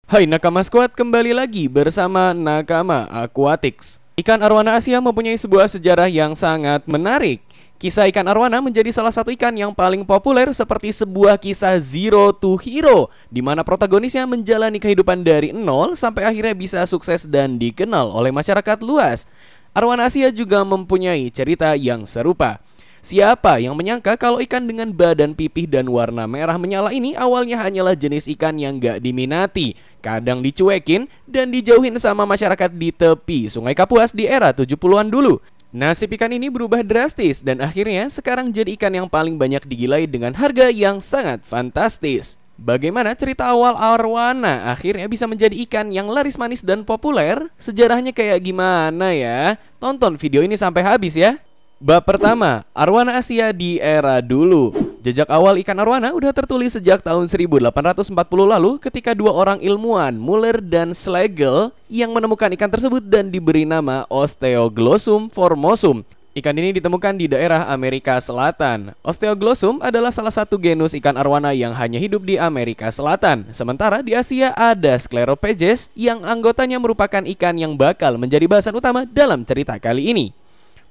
Hai Nakama Squad, kembali lagi bersama Nakama Aquatics. Ikan arwana Asia mempunyai sebuah sejarah yang sangat menarik. Kisah ikan arwana menjadi salah satu ikan yang paling populer seperti sebuah kisah zero to hero, di mana protagonisnya menjalani kehidupan dari nol sampai akhirnya bisa sukses dan dikenal oleh masyarakat luas. Arwana Asia juga mempunyai cerita yang serupa. Siapa yang menyangka kalau ikan dengan badan pipih dan warna merah menyala ini awalnya hanyalah jenis ikan yang gak diminati, kadang dicuekin dan dijauhin sama masyarakat di tepi Sungai Kapuas di era 70-an dulu. Nasib ikan ini berubah drastis dan akhirnya sekarang jadi ikan yang paling banyak digilai dengan harga yang sangat fantastis. Bagaimana cerita awal arwana akhirnya bisa menjadi ikan yang laris manis dan populer? Sejarahnya kayak gimana ya? Tonton video ini sampai habis ya. Bab pertama, arwana Asia di era dulu. Jejak awal ikan arwana udah tertulis sejak tahun 1840 lalu ketika dua orang ilmuwan, Muller dan Schlegel, yang menemukan ikan tersebut dan diberi nama Osteoglossum formosum. Ikan ini ditemukan di daerah Amerika Selatan. Osteoglossum adalah salah satu genus ikan arwana yang hanya hidup di Amerika Selatan. Sementara di Asia ada Sclerophages yang anggotanya merupakan ikan yang bakal menjadi bahasan utama dalam cerita kali ini.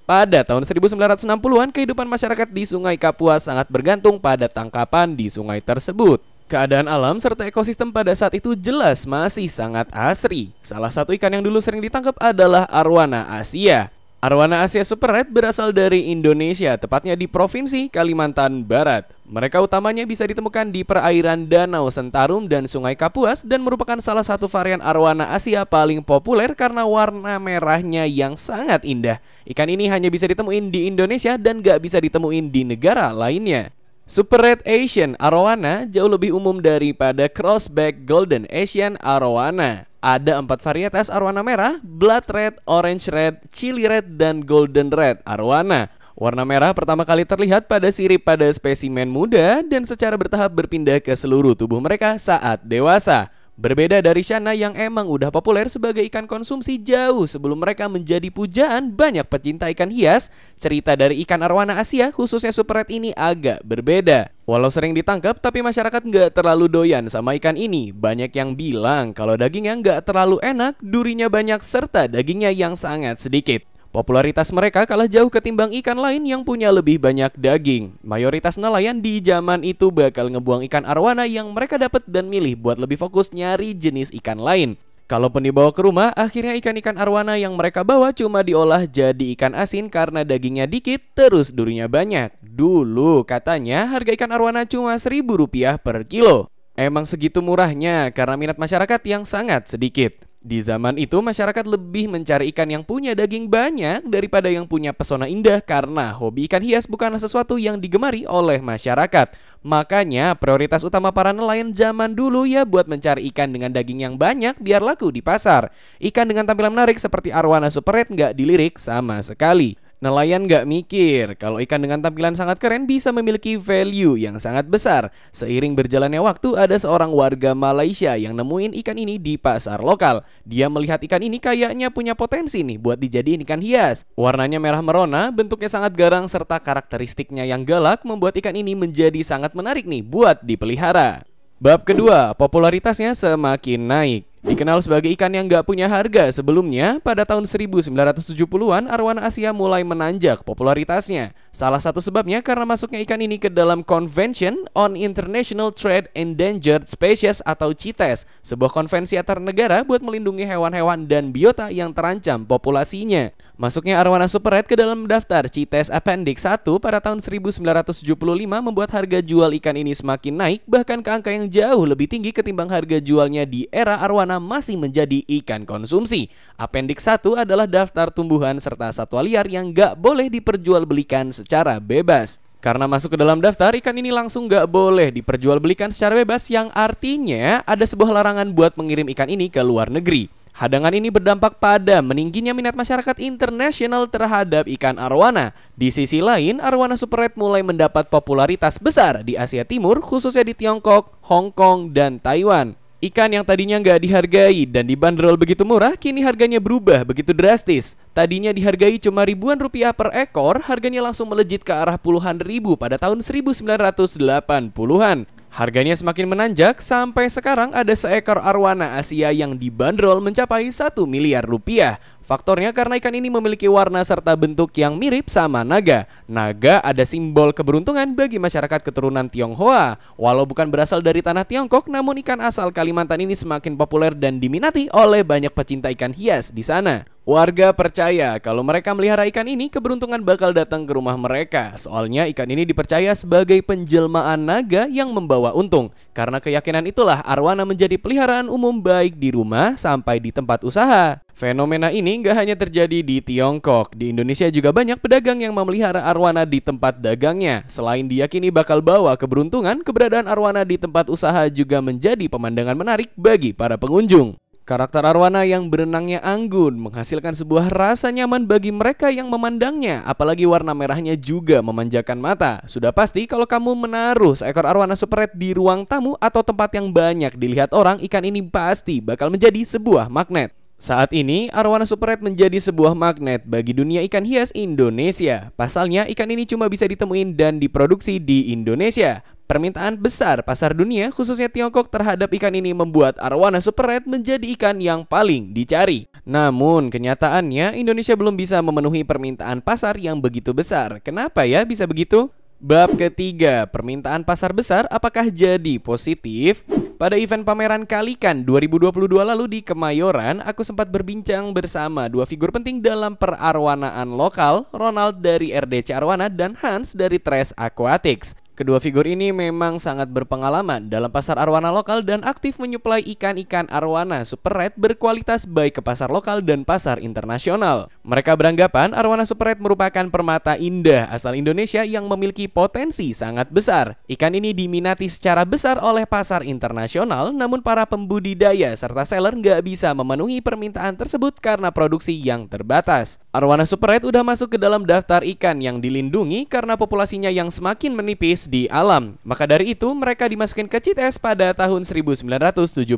Pada tahun 1960-an, kehidupan masyarakat di Sungai Kapuas sangat bergantung pada tangkapan di sungai tersebut. Keadaan alam serta ekosistem pada saat itu jelas masih sangat asri. Salah satu ikan yang dulu sering ditangkap adalah arwana Asia. Arwana Asia Super Red berasal dari Indonesia, tepatnya di Provinsi Kalimantan Barat. Mereka utamanya bisa ditemukan di perairan Danau Sentarum dan Sungai Kapuas dan merupakan salah satu varian arwana Asia paling populer karena warna merahnya yang sangat indah. Ikan ini hanya bisa ditemuin di Indonesia dan gak bisa ditemuin di negara lainnya. Super Red Asian Arowana jauh lebih umum daripada Crossback Golden Asian Arowana. Ada 4 varietas arwana merah: Blood Red, Orange Red, Chili Red, dan Golden Red arwana. Warna merah pertama kali terlihat pada sirip pada spesimen muda dan secara bertahap berpindah ke seluruh tubuh mereka saat dewasa. Berbeda dari Shana yang emang udah populer sebagai ikan konsumsi jauh sebelum mereka menjadi pujaan banyak pecinta ikan hias, cerita dari ikan arwana Asia khususnya Super Red ini agak berbeda. Walau sering ditangkap, tapi masyarakat nggak terlalu doyan sama ikan ini. Banyak yang bilang kalau dagingnya nggak terlalu enak, durinya banyak, serta dagingnya yang sangat sedikit. Popularitas mereka kalah jauh ketimbang ikan lain yang punya lebih banyak daging. Mayoritas nelayan di zaman itu bakal ngebuang ikan arwana yang mereka dapat dan milih buat lebih fokus nyari jenis ikan lain. Kalaupun dibawa ke rumah, akhirnya ikan-ikan arwana yang mereka bawa cuma diolah jadi ikan asin karena dagingnya dikit terus durinya banyak. Dulu katanya harga ikan arwana cuma Rp1.000 per kilo. Emang segitu murahnya karena minat masyarakat yang sangat sedikit. Di zaman itu masyarakat lebih mencari ikan yang punya daging banyak daripada yang punya pesona indah karena hobi ikan hias bukanlah sesuatu yang digemari oleh masyarakat. Makanya prioritas utama para nelayan zaman dulu ya buat mencari ikan dengan daging yang banyak biar laku di pasar. Ikan dengan tampilan menarik seperti arwana Super Red nggak dilirik sama sekali. Nelayan nggak mikir kalau ikan dengan tampilan sangat keren bisa memiliki value yang sangat besar. Seiring berjalannya waktu, ada seorang warga Malaysia yang nemuin ikan ini di pasar lokal. Dia melihat ikan ini kayaknya punya potensi nih buat dijadiin ikan hias. Warnanya merah merona, bentuknya sangat garang, serta karakteristiknya yang galak membuat ikan ini menjadi sangat menarik nih buat dipelihara. Bab kedua, popularitasnya semakin naik. Dikenal sebagai ikan yang gak punya harga sebelumnya, pada tahun 1970-an arwana Asia mulai menanjak popularitasnya. Salah satu sebabnya karena masuknya ikan ini ke dalam Convention on International Trade Endangered Species atau CITES, sebuah konvensi antar negara buat melindungi hewan-hewan dan biota yang terancam populasinya. Masuknya arwana Super Red ke dalam daftar CITES Appendix 1 pada tahun 1975 membuat harga jual ikan ini semakin naik, bahkan ke angka yang jauh lebih tinggi ketimbang harga jualnya di era arwana masih menjadi ikan konsumsi. Appendix 1 adalah daftar tumbuhan serta satwa liar yang gak boleh diperjualbelikan secara bebas. Karena masuk ke dalam daftar, ikan ini langsung gak boleh diperjualbelikan secara bebas, yang artinya ada sebuah larangan buat mengirim ikan ini ke luar negeri. Hadangan ini berdampak pada meningginya minat masyarakat internasional terhadap ikan arwana. Di sisi lain, arwana Super Red mulai mendapat popularitas besar di Asia Timur, khususnya di Tiongkok, Hong Kong, dan Taiwan. Ikan yang tadinya nggak dihargai dan dibanderol begitu murah, kini harganya berubah begitu drastis. Tadinya dihargai cuma ribuan rupiah per ekor, harganya langsung melejit ke arah puluhan ribu pada tahun 1980-an. Harganya semakin menanjak, sampai sekarang ada seekor arwana Asia yang dibanderol mencapai 1 miliar rupiah. Faktornya karena ikan ini memiliki warna serta bentuk yang mirip sama naga. Naga ada simbol keberuntungan bagi masyarakat keturunan Tionghoa. Walau bukan berasal dari tanah Tiongkok, namun ikan asal Kalimantan ini semakin populer dan diminati oleh banyak pecinta ikan hias di sana. Warga percaya kalau mereka melihara ikan ini, keberuntungan bakal datang ke rumah mereka. Soalnya ikan ini dipercaya sebagai penjelmaan naga yang membawa untung. Karena keyakinan itulah arwana menjadi peliharaan umum baik di rumah sampai di tempat usaha. Fenomena ini nggak hanya terjadi di Tiongkok, di Indonesia juga banyak pedagang yang memelihara arwana di tempat dagangnya. Selain diyakini bakal bawa keberuntungan, keberadaan arwana di tempat usaha juga menjadi pemandangan menarik bagi para pengunjung. Karakter arwana yang berenangnya anggun menghasilkan sebuah rasa nyaman bagi mereka yang memandangnya, apalagi warna merahnya juga memanjakan mata. Sudah pasti kalau kamu menaruh seekor arwana super red di ruang tamu atau tempat yang banyak dilihat orang, ikan ini pasti bakal menjadi sebuah magnet. Saat ini, arwana super red menjadi sebuah magnet bagi dunia ikan hias Indonesia. Pasalnya, ikan ini cuma bisa ditemuin dan diproduksi di Indonesia. Permintaan besar pasar dunia, khususnya Tiongkok, terhadap ikan ini membuat arwana super red menjadi ikan yang paling dicari. Namun, kenyataannya Indonesia belum bisa memenuhi permintaan pasar yang begitu besar. Kenapa ya bisa begitu? Bab ketiga, permintaan pasar besar apakah jadi positif? Pada event pameran Kalikan 2022 lalu di Kemayoran, aku sempat berbincang bersama dua figur penting dalam perarwanaan lokal, Ronald dari RDC Arwana dan Hans dari Tres Aquatics. Kedua figur ini memang sangat berpengalaman dalam pasar arwana lokal dan aktif menyuplai ikan-ikan arwana super red berkualitas baik ke pasar lokal dan pasar internasional. Mereka beranggapan arwana super red merupakan permata indah asal Indonesia yang memiliki potensi sangat besar. Ikan ini diminati secara besar oleh pasar internasional, namun para pembudidaya serta seller nggak bisa memenuhi permintaan tersebut karena produksi yang terbatas. Arwana super red udah masuk ke dalam daftar ikan yang dilindungi karena populasinya yang semakin menipis di alam. Maka dari itu mereka dimasukin ke CITES pada tahun 1975.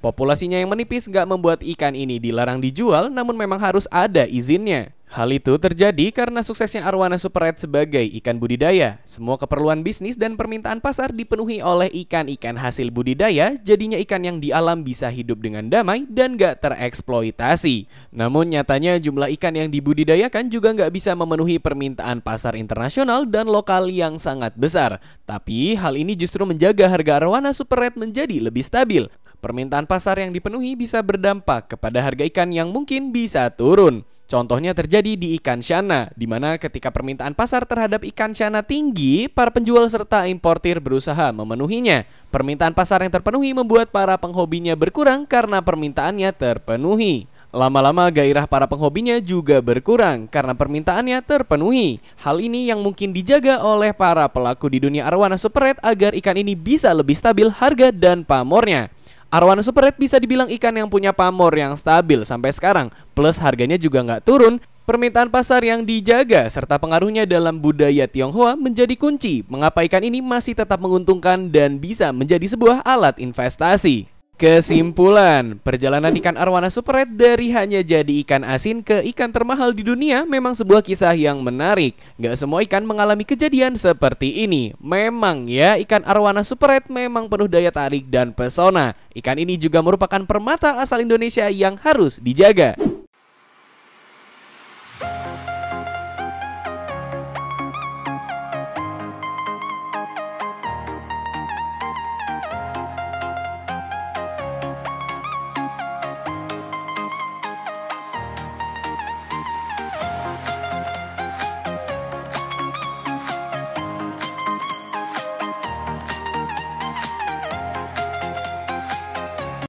Populasinya yang menipis nggak membuat ikan ini dilarang dijual, namun memang harus ada izinnya. Hal itu terjadi karena suksesnya arwana super red sebagai ikan budidaya. Semua keperluan bisnis dan permintaan pasar dipenuhi oleh ikan-ikan hasil budidaya, jadinya ikan yang di alam bisa hidup dengan damai dan gak tereksploitasi. Namun nyatanya jumlah ikan yang dibudidayakan juga nggak bisa memenuhi permintaan pasar internasional dan lokal yang sangat besar. Tapi hal ini justru menjaga harga arwana super red menjadi lebih stabil. Permintaan pasar yang dipenuhi bisa berdampak kepada harga ikan yang mungkin bisa turun. Contohnya terjadi di ikan shana, di mana ketika permintaan pasar terhadap ikan shana tinggi, para penjual serta importir berusaha memenuhinya. Permintaan pasar yang terpenuhi membuat para penghobinya berkurang karena permintaannya terpenuhi. Lama-lama gairah para penghobinya juga berkurang karena permintaannya terpenuhi. Hal ini yang mungkin dijaga oleh para pelaku di dunia arwana super red agar ikan ini bisa lebih stabil harga dan pamornya. Arwana super red bisa dibilang ikan yang punya pamor yang stabil sampai sekarang, plus harganya juga nggak turun. Permintaan pasar yang dijaga serta pengaruhnya dalam budaya Tionghoa menjadi kunci mengapa ikan ini masih tetap menguntungkan dan bisa menjadi sebuah alat investasi. Kesimpulan, perjalanan ikan arwana super red dari hanya jadi ikan asin ke ikan termahal di dunia memang sebuah kisah yang menarik. Gak semua ikan mengalami kejadian seperti ini. Memang ya, ikan arwana super red memang penuh daya tarik dan pesona. Ikan ini juga merupakan permata asal Indonesia yang harus dijaga.